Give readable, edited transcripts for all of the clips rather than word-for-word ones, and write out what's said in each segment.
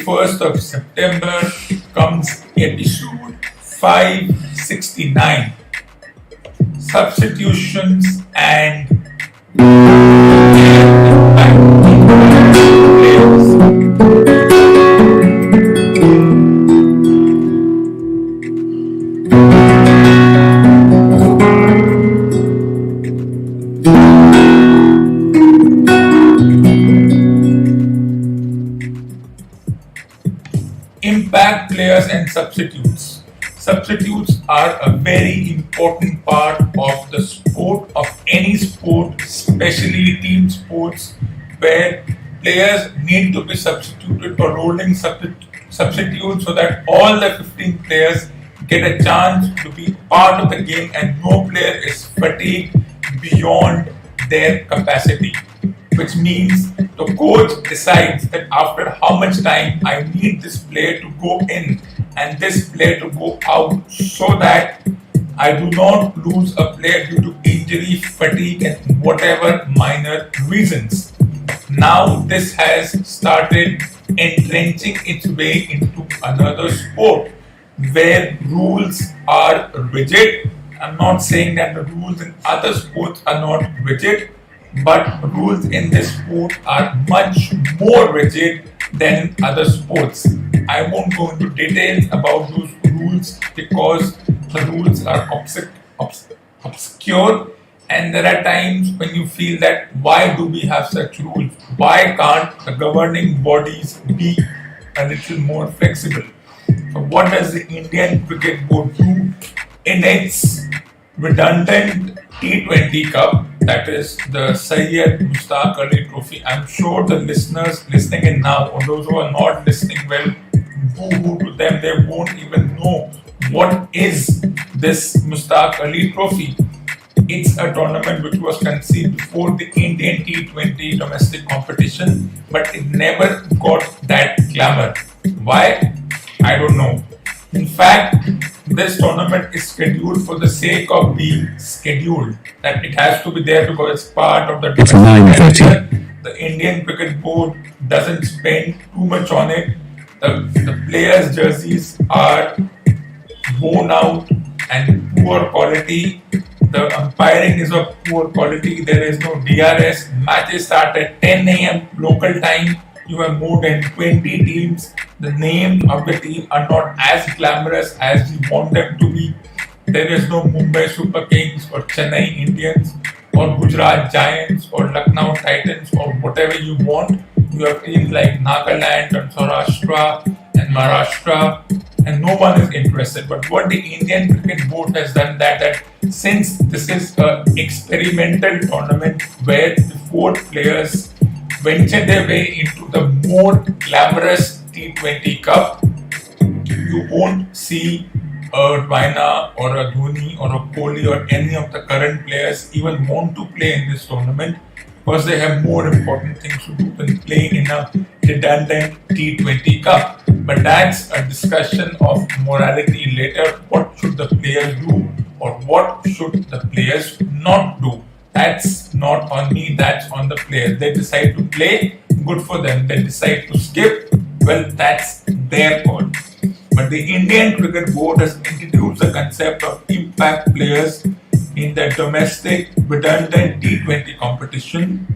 21st of September comes episode 569, Substitutions and impact players and substitutes. Substitutes are a very important part of the sport, of any sport, especially team sports, where players need to be substituted or rolling substitutes so that all the 15 players get a chance to be part of the game and no player is fatigued beyond their capacity, which means the coach decides that after how much time I need this player to go in and this player to go out so that I do not lose a player due to injury, fatigue, and whatever minor reasons. Now this has started entrenching its way into another sport where rules are rigid. I'm not saying that the rules in other sports are not rigid, but rules in this sport are much more rigid than other sports. I won't go into details about those rules because the rules are obscure, and there are times when you feel that why do we have such rules? Why can't the governing bodies be a little more flexible? So what does the Indian Cricket Board do in its redundant T20 Cup, that is the Syed Mushtaq Ali Trophy? I'm sure the listeners listening in now, or those who are not listening well, boo-hoo to them, they won't even know what is this Mushtaq Ali Trophy. It's a tournament which was conceived before the Indian T20 domestic competition, but it never got that glamour. Why? I don't know. In fact, this tournament is scheduled for the sake of being scheduled. That it has to be there because it's part of the It's 9:30. The Indian Cricket Board doesn't spend too much on it. The players' jerseys are worn out and poor quality. The umpiring is of poor quality. There is no DRS. Matches start at 10 a.m. local time. You have more than 20 teams. The names of the team are not as glamorous as you want them to be. There is no Mumbai Super Kings or Chennai Indians or Gujarat Giants or Lucknow Titans or whatever you want. You have teams like Nagaland and Saurashtra and Maharashtra, and no one is interested. But what the Indian Cricket Board has done that since this is an experimental tournament where the 4 players venture their way into the more glamorous T20 Cup, you won't see a Raina or a Dhoni or a Kohli or any of the current players even want to play in this tournament because they have more important things to do than playing in a redundant T20 Cup. But that's a discussion of morality later. What should the players do or what should the players not do? That's not on me, that's on the players. They decide to play, good for them. They decide to skip, well, that's their call. But the Indian Cricket Board has introduced the concept of impact players in the domestic redundant T20 competition.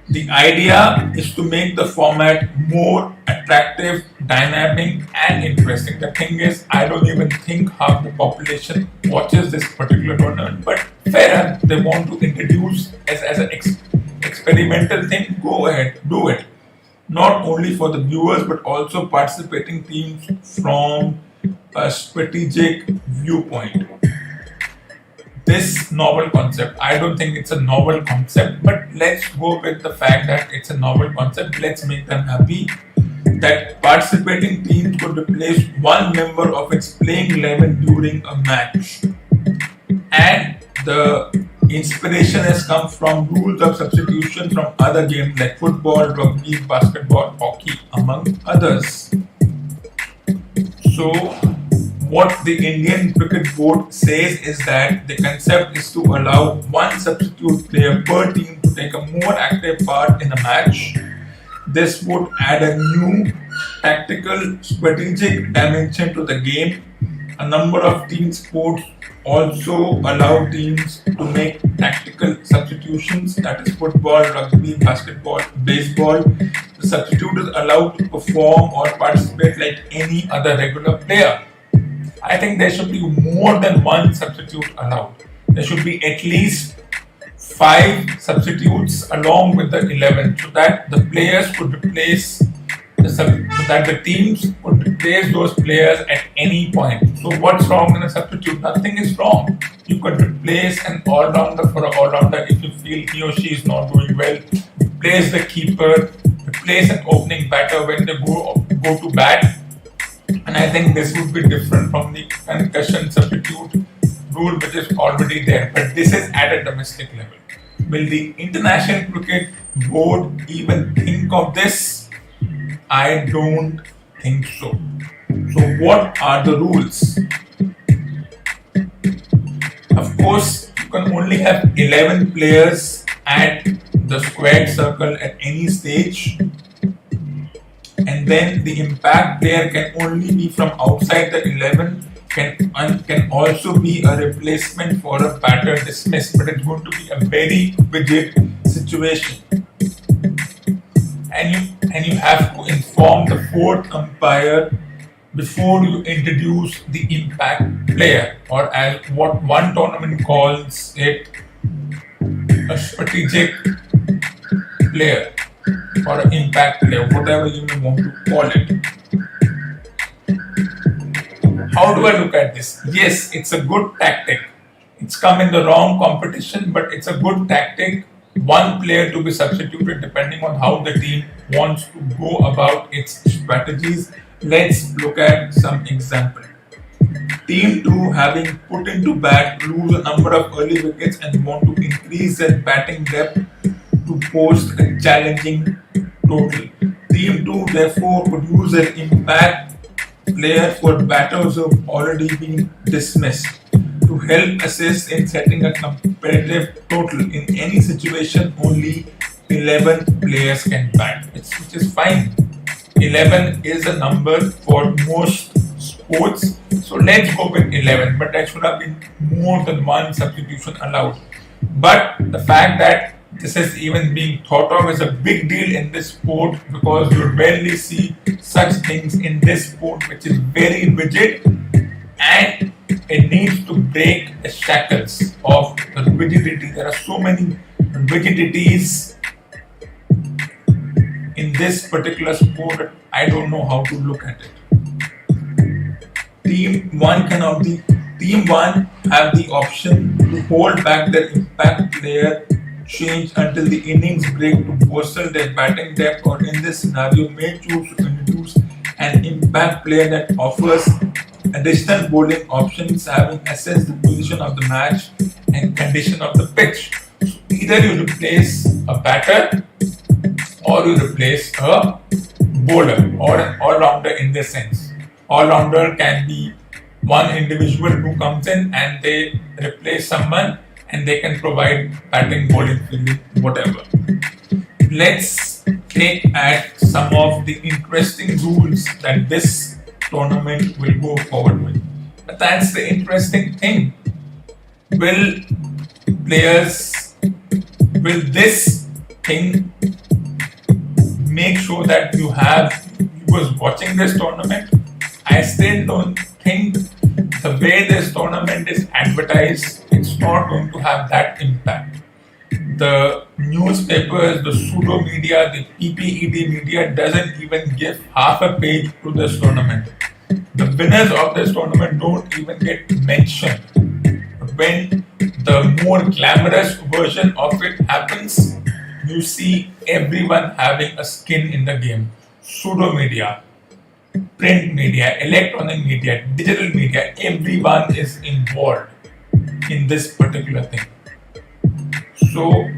The idea is to make the format more attractive, dynamic, and interesting. The thing is, I don't even think half the population watches this particular tournament, but fair enough, they want to introduce as an experimental thing, go ahead, do it. Not only for the viewers, but also participating teams from a strategic viewpoint. This novel concept, I don't think it's a novel concept, but let's go with the fact that it's a novel concept. Let's make them happy that participating teams could replace one member of its playing 11 during a match. And the inspiration has come from rules of substitution from other games like football, rugby, basketball, hockey, among others. So, what the Indian Cricket Board says is that the concept is to allow one substitute player per team to take a more active part in a match This would add a new tactical strategic dimension to the game. A number of team sports also allow teams to make tactical substitutions, that is football, rugby, basketball, baseball. The substitute is allowed to perform or participate like any other regular player. I think there should be more than one substitute allowed. There should be at least five substitutes along with the 11 so that the players could replace so that the teams could replace those players at any point. So what's wrong in a substitute? Nothing is wrong. You could replace an all-rounder for an all-rounder if you feel he or she is not doing well. Replace the keeper. Replace an opening batter when they go to bat. And I think this would be different from the concussion substitute rule which is already there. But this is at a domestic level. Will the International Cricket Board even think of this? I don't think so. So what are the rules? Of course, you can only have 11 players at the squared circle at any stage. And then the impact player can only be from outside the 11, can also be a replacement for a batter dismissed, but it's going to be a very rigid situation. And you have to inform the fourth umpire before you introduce the impact player, or as what one tournament calls it, a strategic player or an impact player, whatever you may want to call it. How do I look at this? Yes, it's a good tactic. It's come in the wrong competition, but it's a good tactic. One player to be substituted depending on how the team wants to go about its strategies. Let's look at some example. Team 2 having put into bat lose a number of early wickets and want to increase their batting depth to post a challenging total. Team 2 therefore could use an impact player for batters who have already been dismissed to help assist in setting a competitive total. In any situation, only 11 players can bat, which is fine. 11 is a number for most sports, so let's go with 11, but there should have been more than one substitution allowed. But the fact that this is even being thought of is a big deal in this sport, because you rarely see such things in this sport, which is very rigid, and it needs to break the shackles of the rigidity. There are so many rigidities in this particular sport that I don't know how to look at it. Team 1 have the option to hold back their impact player change until the innings break to bolster their batting depth, or in this scenario may choose to introduce an impact player that offers additional bowling options, having assessed the position of the match and condition of the pitch. So either you replace a batter or you replace a bowler or an all-rounder in this sense. All-rounder can be one individual who comes in and they replace someone, and they can provide batting, bowling, fielding, whatever. Let's take at some of the interesting rules that this tournament will go forward with. But that's the interesting thing. Will this thing make sure that you have viewers watching this tournament? I still don't think the way this tournament is advertised, it's not going to have that impact. The newspapers, the pseudo media, the PPED media doesn't even give half a page to this tournament. The winners of this tournament don't even get mentioned. But when the more glamorous version of it happens, you see everyone having a skin in the game. Pseudo media, print media, electronic media, digital media, everyone is involved in this particular thing. So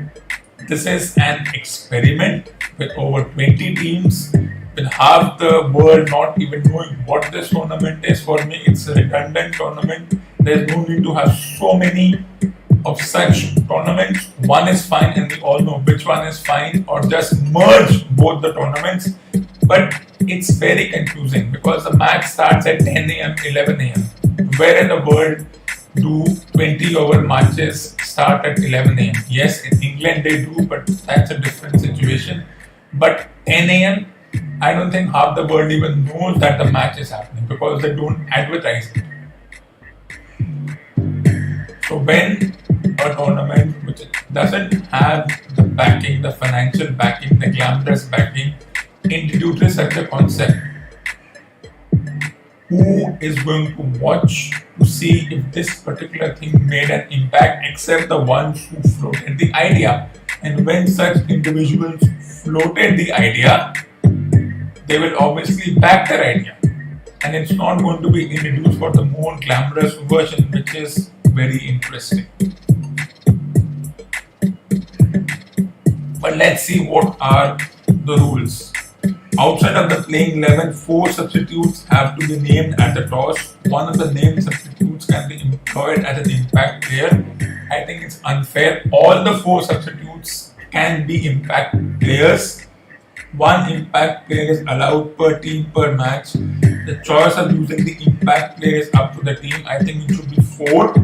this is an experiment with over 20 teams, with half the world not even knowing what this tournament is. For me, it's a redundant tournament. There's no need to have so many of such tournaments, one is fine and we all know which one is fine, or just merge both the tournaments. But it's very confusing because the match starts at 10 a.m., 11 a.m. Where in the world do 20 over matches start at 11 a.m.? Yes, in England they do, but that's a different situation. But 10 a.m., I don't think half the world even knows that the match is happening because they don't advertise it. So when a tournament which doesn't have the backing, the financial backing, the glamorous backing, introduces such a concept, who is going to watch to see if this particular thing made an impact except the ones who floated the idea? And when such individuals floated the idea, they will obviously back their idea. And it's not going to be introduced for the more glamorous version, which is very interesting. But let's see what are the rules. Outside of the playing 11, 4 substitutes have to be named at the toss. One of the named substitutes can be employed as an impact player. I think it's unfair. All the 4 substitutes can be impact players. 1 impact player is allowed per team per match. The choice of using the impact player is up to the team. I think it should be 4.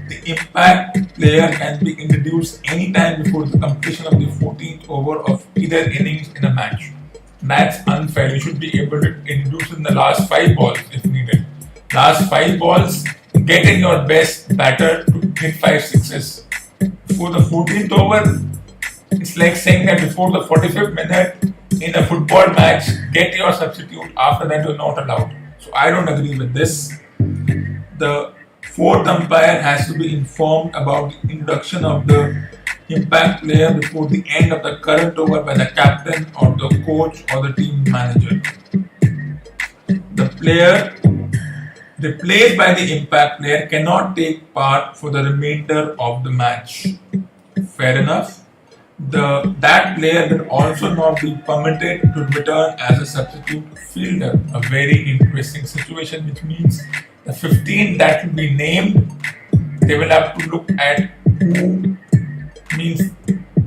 The impact player can be introduced anytime before the completion of the 14th over of either innings in a match. That's unfair. You should be able to introduce in the last 5 balls if needed. Last 5 balls, get in your best batter to hit 5 sixes. Before the 14th over, it's like saying that before the 45th minute in a football match, get your substitute. After that, you're not allowed. So I don't agree with this. The 4th umpire has to be informed about the introduction of the impact player before the end of the current over by the captain or the coach or the team manager. The player replaced by the impact player cannot take part for the remainder of the match. Fair enough. That player will also not be permitted to return as a substitute fielder. A very interesting situation, which means the 15 that will be named, they will have to look at who, means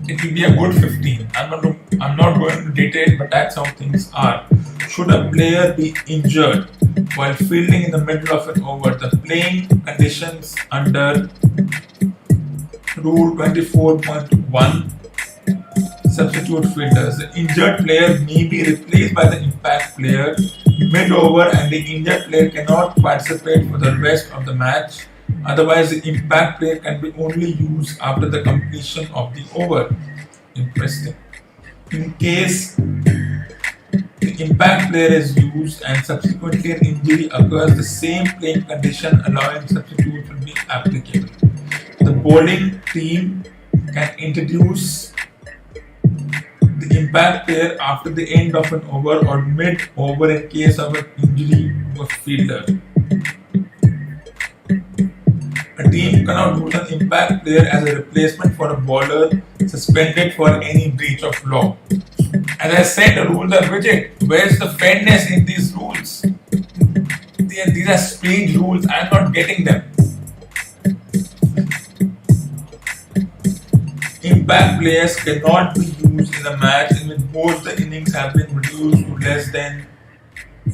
it will be a good 15. I'm not going into detail, but that's how things are. Should a player be injured while fielding in the middle of an over, the playing conditions under Rule 24.1 substitute fielders. The injured player may be replaced by the impact player mid-over and the injured player cannot participate for the rest of the match. Otherwise, the impact player can be only used after the completion of the over. Interesting. In case the impact player is used and subsequently an injury occurs, the same playing condition allowing substitutes will be applicable. The bowling team can introduce the impact player after the end of an over or mid-over in case of an injury to a fielder. A team cannot use an impact player as a replacement for a bowler suspended for any breach of law. As I said, the rules are rigid. Where's the fairness in these rules? These are strange rules. I'm not getting them. Impact players cannot be used in a match in which both the innings have been reduced to less than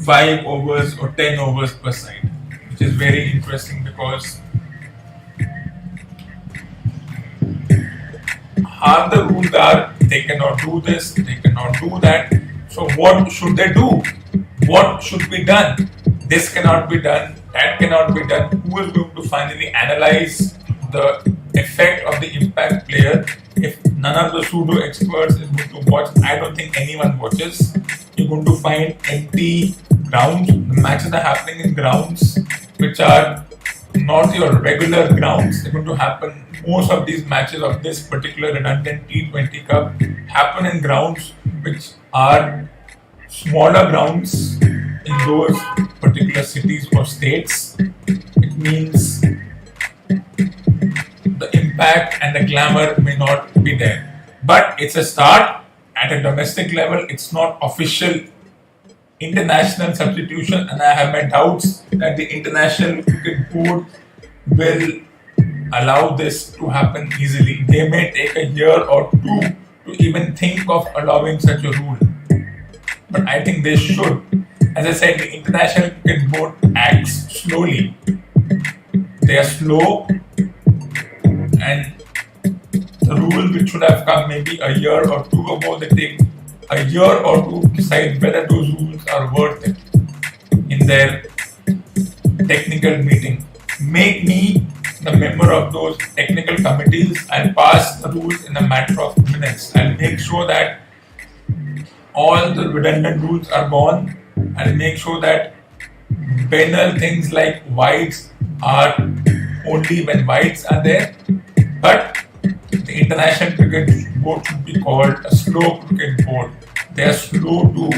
5 overs or 10 overs per side, which is very interesting because half the rules are they cannot do this, they cannot do that. So what should they do? What should be done? This cannot be done, that cannot be done. Who is going to finally analyze the effect of the impact player? If none of the pseudo experts is going to watch, I don't think anyone watches. You're going to find empty grounds. The matches are happening in grounds which are not your regular grounds. They're going to happen. Most of these matches of this particular redundant T20 Cup happen in grounds which are smaller grounds in those particular cities or states. It means the impact and the glamour may not be there. But it's a start at a domestic level. It's not official international substitution, and I have my doubts that the International Cricket Board will allow this to happen easily. They may take a year or two to even think of allowing such a rule. But I think they should. As I said, the International Cricket Board acts slowly. They are slow, and the rule which should have come maybe a year or two ago, they take a year or two to decide whether those rules are worth it in their technical meeting. Make me the member of those technical committees. I'll pass the rules in a matter of minutes. I'll make sure that all the redundant rules are gone. I'll make sure that banal things like whites are only when whites are there. But the International Cricket Board should be called a slow cricket board. They are slow to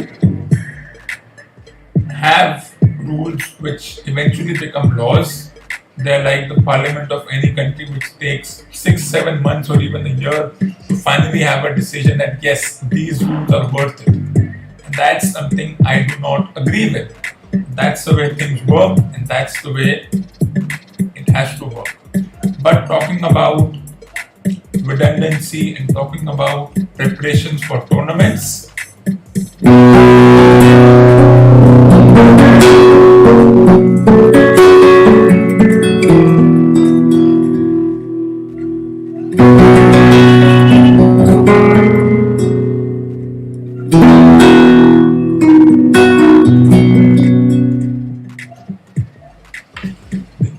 have rules which eventually become laws. They're like the parliament of any country, which takes 6-7 months or even a year to finally have a decision that yes, these rules are worth it. And that's something I do not agree with. That's the way things work, and that's the way it has to work. But talking about redundancy and talking about preparations for tournaments,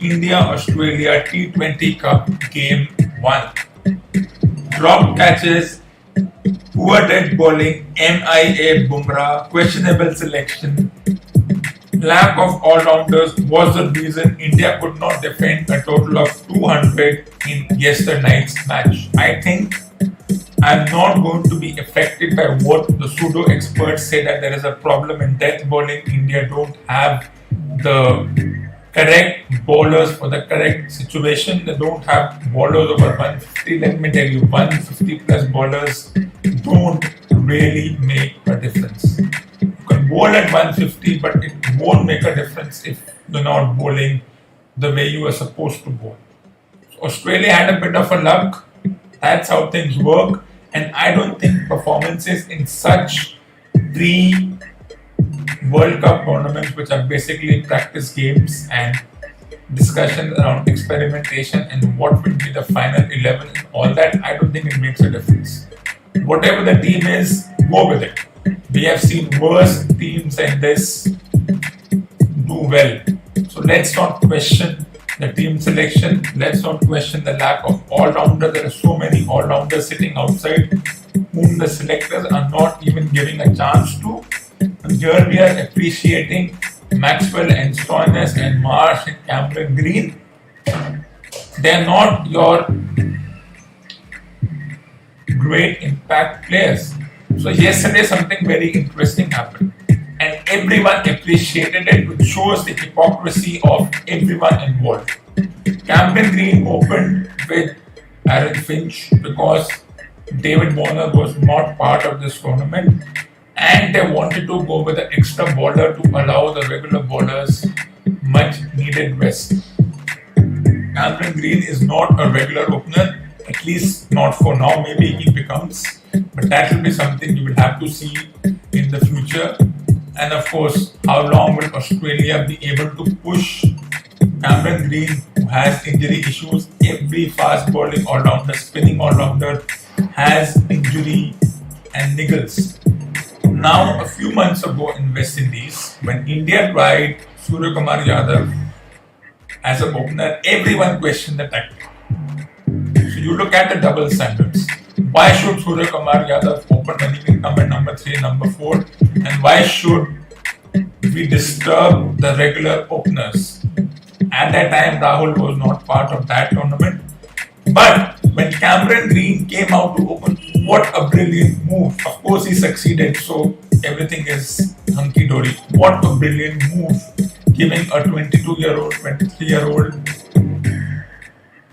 India-Australia T20 Cup Game 1. Drop catches, poor dead bowling, MIA Bumrah, questionable selection, lack of all-rounders was the reason India could not defend a total of 200 in yesterday night's match. I think I'm not going to be affected by what the pseudo experts say that there is a problem in death bowling. India don't have the correct bowlers for the correct situation. They don't have bowlers over 150. Let me tell you, 150 plus bowlers don't really make a difference. You can bowl at 150, but it won't make a difference if you're not bowling the way you are supposed to bowl. So Australia had a bit of a luck. That's how things work. And I don't think performances in such three World Cup tournaments, which are basically practice games and discussion around experimentation and what will be the final 11 and all that, I don't think it makes a difference. Whatever the team is, go with it. We have seen worse teams than this do well. So let's not question the team selection. Let's not question the lack of all-rounders. There are so many all-rounders sitting outside whom the selectors are not even giving a chance to. And here we are appreciating Maxwell and Stoinis and Marsh and Cameron Green. They're not your great impact players. So yesterday something very interesting happened and everyone appreciated it, which shows the hypocrisy of everyone involved. Cameron Green opened with Aaron Finch because David Warner was not part of this tournament, and they wanted to go with an extra bowler to allow the regular bowlers much needed rest. Cameron Green is not a regular opener, at least not for now. Maybe he becomes, but that will be something you will have to see in the future. And of course, how long will Australia be able to push Cameron Green, who has injury issues? Every fast bowling all-rounder, spinning all-rounder has injury and niggles. Now, a few months ago in West Indies, when India tried Suryakumar Yadav as an opener, everyone questioned the tactic. So you look at the double standards. Why should Suryakumar Yadav open when he can come at number 3, number 4? And why should we disturb the regular openers? At that time, Rahul was not part of that tournament. But when Cameron Green came out to open, what a brilliant move. Of course, he succeeded, so everything is hunky-dory. What a brilliant move, giving a 22-year-old, 23-year-old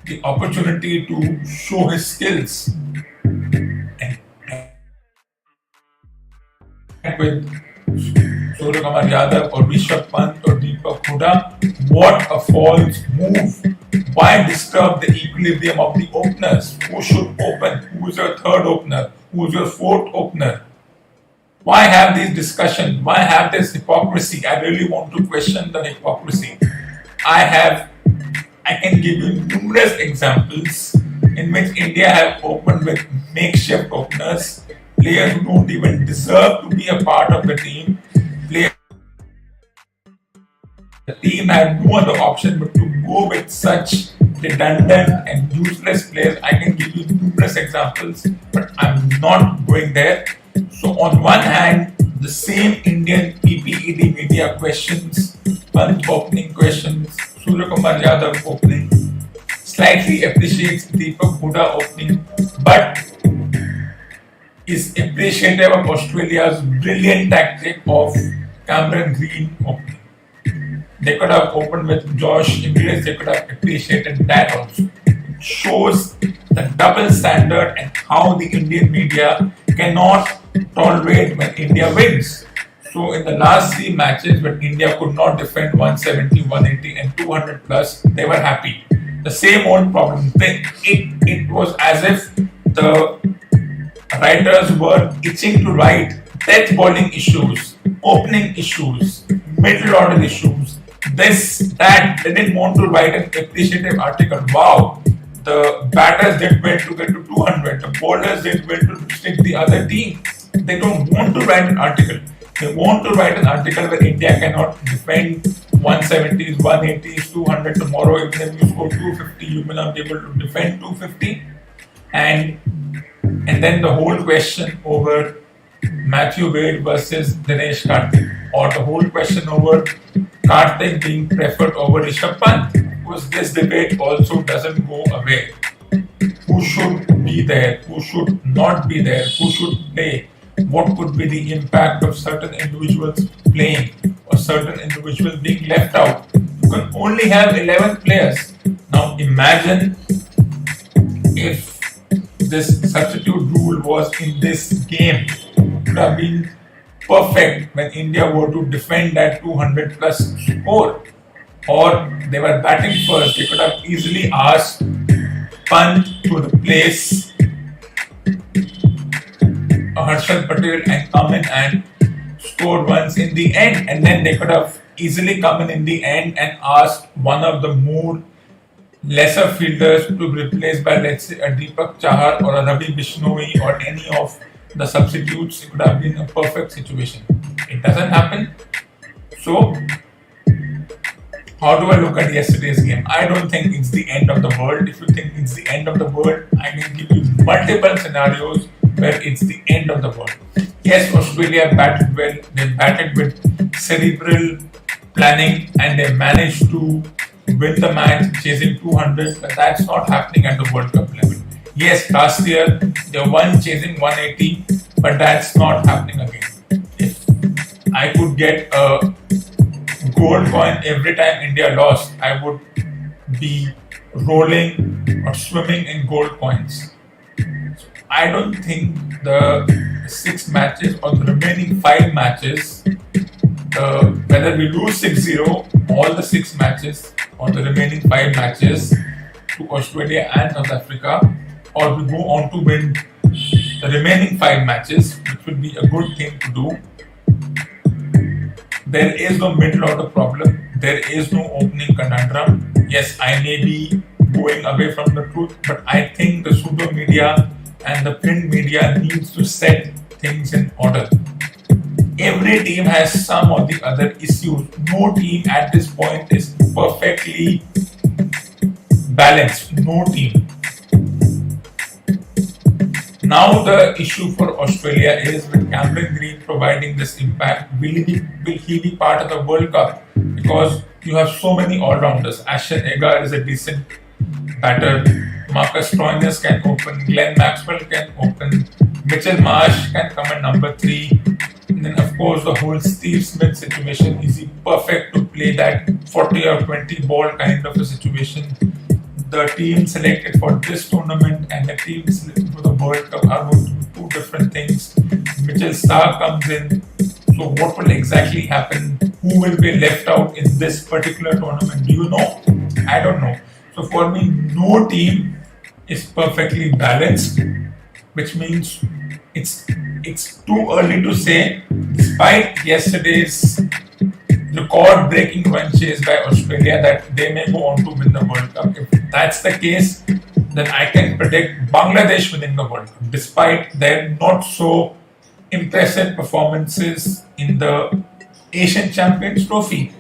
the opportunity to show his skills. And with Suryakumar Yadav or Rishabh Pant or Deepak Huda, what a false move. Why disturb the equilibrium of the openers? Who should open? Who is your third opener? Who is your fourth opener? Why have these discussions? Why have this hypocrisy? I really want to question the hypocrisy. I can give you numerous examples in which India have opened with makeshift openers, players who don't even deserve to be a part of the team. The team had no other option but to go with such redundant and useless players. I can give you numerous examples, but I'm not going there. So, on one hand, the same Indian PPED media questions, Pant opening questions, Surya Kumar Yadav opening, slightly appreciates Deepak Huda opening, but is appreciative of Australia's brilliant tactic of Cameron Green opening. They could have opened with Josh Inglis, they could have appreciated that also. It shows the double standard and how the Indian media cannot tolerate when India wins. So in the last three matches when India could not defend 170, 180 and 200 plus, they were happy. The same old problem. It was as if the writers were itching to write death bowling issues, opening issues, middle order issues, this, that. They didn't want to write an appreciative article. Wow, the batters did well to get to 200, the bowlers did well to restrict the other team. They don't want to write an article. They want to write an article where India cannot defend 170s, 180s, 200 tomorrow. Even if you score 250, you will not be able to defend 250. And then the whole question over Matthew Wade versus Dinesh Karthik, or the whole question over Karthik being preferred over Rishabh Pant, because this debate also doesn't go away. Who should be there? Who should not be there? Who should play? What could be the impact of certain individuals playing or certain individuals being left out? You can only have 11 players. Now imagine if this substitute rule was in this game. It would have been perfect when India were to defend that 200 plus score. Or they were batting first, they could have easily asked Pant to replace Harshal Patel and come in and score runs in the end, and then they could have easily come in the end and asked one of the more lesser fielders to be replaced by, let's say, a Deepak Chahar or a Ravi Bishnoi or any of the substitutes. It could have been a perfect situation. It doesn't happen. So, how do I look at yesterday's game? I don't think it's the end of the world. If you think it's the end of the world, I can give you multiple scenarios where it's the end of the world. Yes, Australia batted well. They batted with cerebral planning and they managed to win the match chasing 200, but that's not happening at the World Cup level. Yes, last year they won chasing 180, but that's not happening again. If I could get a gold coin every time India lost, I would be rolling or swimming in gold coins. I don't think the 6 matches or the remaining 5 matches, whether we lose 6-0, all the 6 matches or the remaining 5 matches to Australia and South Africa, or we go on to win the remaining 5 matches, which will be a good thing to do. There is no middle order problem. There is no opening conundrum. Yes, I may be going away from the truth, but I think the pseudo media and the print media needs to set things in order. Every team has some or the other issues. No team at this point is perfectly balanced. No team. Now the issue for Australia is with Cameron Green providing this impact, will he be part of the World Cup? Because you have so many all-rounders. Ashton Agar is a decent batter. Marcus Stoinis can open. Glenn Maxwell can open. Mitchell Marsh can come at number 3. And then of course the whole Steve Smith situation, is he perfect to play that 40 or 20 ball kind of a situation? The team selected for this tournament and the team selected for the World Cup are going to be 2 different things. Mitchell Starc comes in. So what will exactly happen? Who will be left out in this particular tournament? Do you know? I don't know. So for me, no team is perfectly balanced, which means it's too early to say. Despite yesterday's record-breaking run chase by Australia, that they may go on to win the World Cup. If that's the case, then I can predict Bangladesh winning the World Cup, despite their not so impressive performances in the Asian Champions Trophy.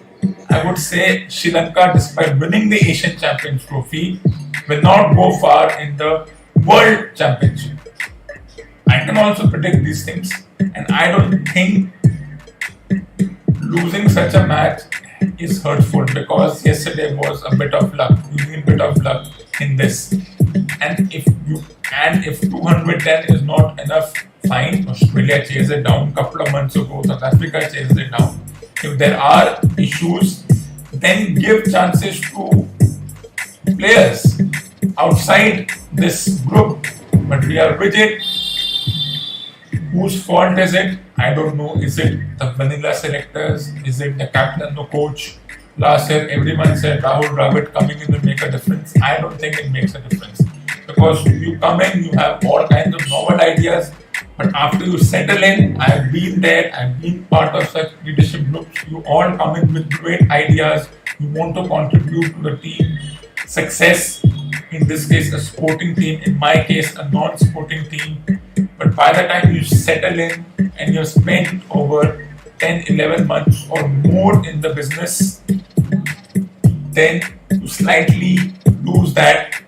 I would say Sri Lanka, despite winning the Asian Champions Trophy, will not go far in the World Championship. I can also predict these things, and I don't think losing such a match is hurtful, because yesterday was a bit of luck. You need a bit of luck in this. And if 210 is not enough, fine. Australia chased it down a couple of months ago. South Africa chased it down. If there are issues, then give chances to players outside this group. But we are rigid. Whose fault is it? I don't know. Is it the vanilla selectors? Is it the captain, the coach? Last year, everyone said Rahul Dravid coming in will make a difference. I don't think it makes a difference, because you come in, you have all kinds of novel ideas, but after you settle in, I've been there, I've been part of such leadership groups. You all come in with great ideas. You want to contribute to the team success. In this case, a sporting team. In my case, a non-sporting team. But by the time you settle in and you've spent over 10, 11 months or more in the business, then you slightly lose that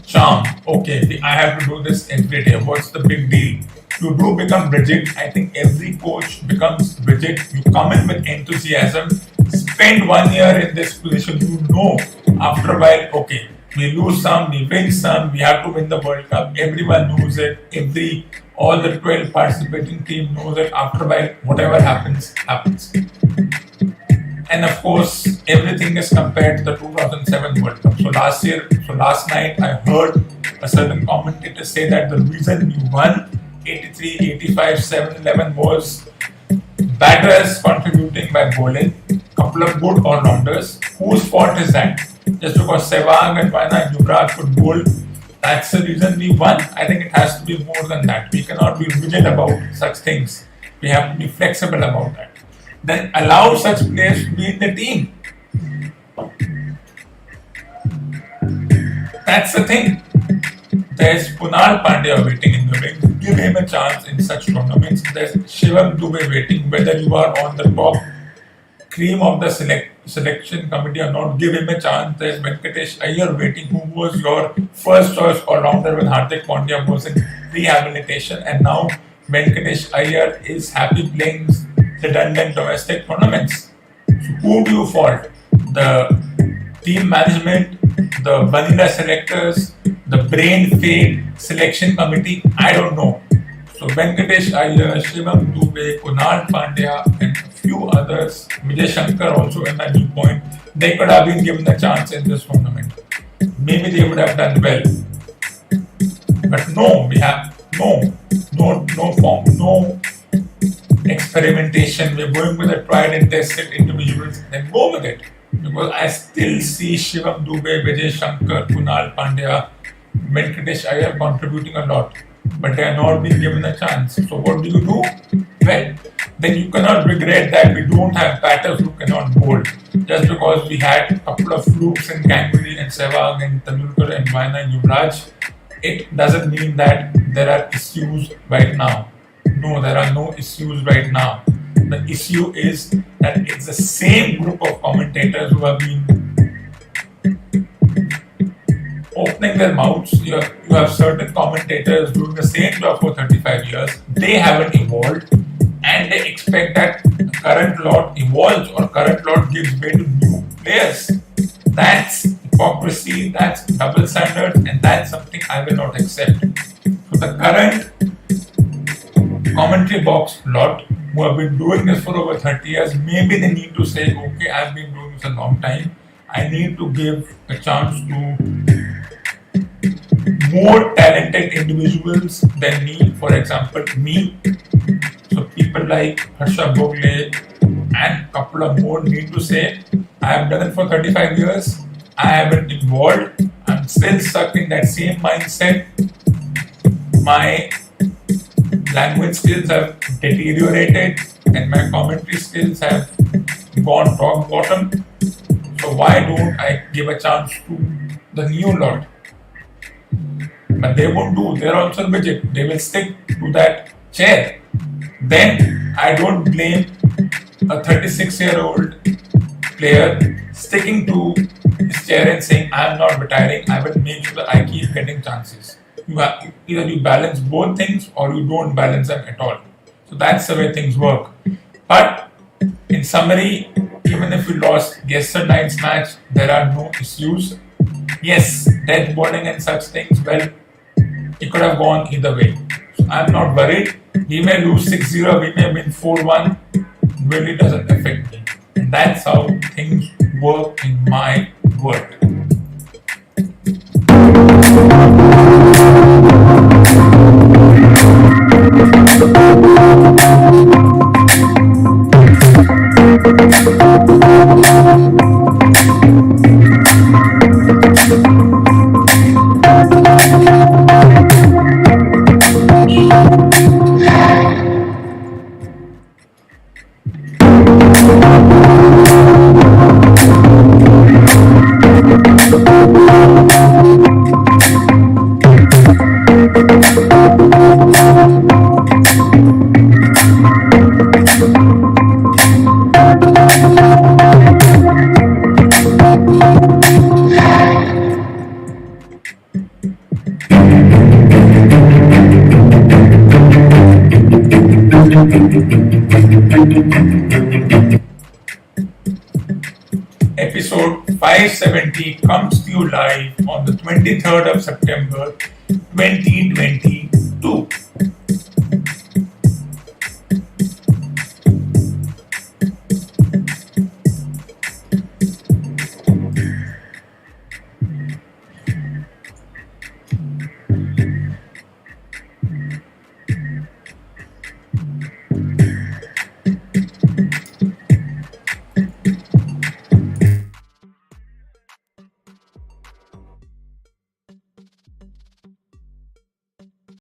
charm. Okay, I have to do this every day. What's the big deal? You do become rigid. I think every coach becomes rigid. You come in with enthusiasm, spend 1 year in this position. You know after a while, okay, we lose some, we win some, we have to win the World Cup. Everyone knows it. All the 12 participating team knows it. After a while, whatever happens, happens. And of course, everything is compared to the 2007 World Cup. So last night, I heard a certain commentator say that the reason we won 83, 85, 7, 11 was batters contributing by bowling, couple of good all-rounders. Whose fault is that? Just because Sehwag and Raina and Yuvraj could bowl, that's the reason we won? I think it has to be more than that. We cannot be rigid about such things. We have to be flexible about that. Then allow such players to be in the team. That's the thing. There's Kunal Pandya waiting in the wings. Give him a chance in such tournaments. There's Shivam Dube waiting. Whether you are on the top cream of the selection committee or not, give him a chance. There's Venkatesh Iyer waiting, who was your first choice all-rounder when Hardik Pandya was in rehabilitation, and now Venkatesh Iyer is happy playing redundant domestic tournaments. So who do you fault? The team management, the vanilla selectors, the brain fade selection committee? I don't know. So Venkatesh Iyer, Shivam Dube, Kunal Pandya, and a few others, Vijay Shankar also in a new point, they could have been given a chance in this tournament. Maybe they would have done well. But no, we have no form, no experimentation. We're going with a tried and tested individuals, then go with it. Because I still see Shivam Dube, Vijay Shankar, Kunal Pandya, Venkatesh Iyer contributing a lot, but they are not being given a chance. So what do? Well, then you cannot regret that we don't have batters who cannot bowl. Just because we had a couple of flukes in Ganguly and Sehwag and Tendulkar and Raina and Yuvraj, it doesn't mean that there are issues right now. No, there are no issues right now. The issue is that it's the same group of commentators who have been opening their mouths. You have certain commentators doing the same job for 35 years. They haven't evolved, and they expect that the current lot evolves or current lot gives way to new players. That's hypocrisy, that's double standards, and that's something I will not accept. So the current commentary box lot who have been doing this for over 30 years, maybe they need to say, okay, I've been doing this a long time. I need to give a chance to more talented individuals than me. For example, me. So people like Harsha Bhogle and a couple of more need to say, I have done it for 35 years. I haven't involved. I'm still stuck in that same mindset. My language skills have deteriorated and my commentary skills have gone rock bottom. So why don't I give a chance to the new lot? But they won't do. They're also rigid. They will stick to that chair. Then I don't blame a 36-year-old player sticking to his chair and saying, "I am not retiring. I will make sure that I keep getting chances." Either you balance both things or you don't balance them at all. So that's the way things work. But in summary, even if you lost yesterday night's match, there are no issues. Yes, death bowling and such things, well, it could have gone either way. So I'm not worried. We may lose 6-0, we may win 4-1. Really doesn't affect me. And that's how things work in my world. Episode 570 comes to you live on the 23rd of September 2020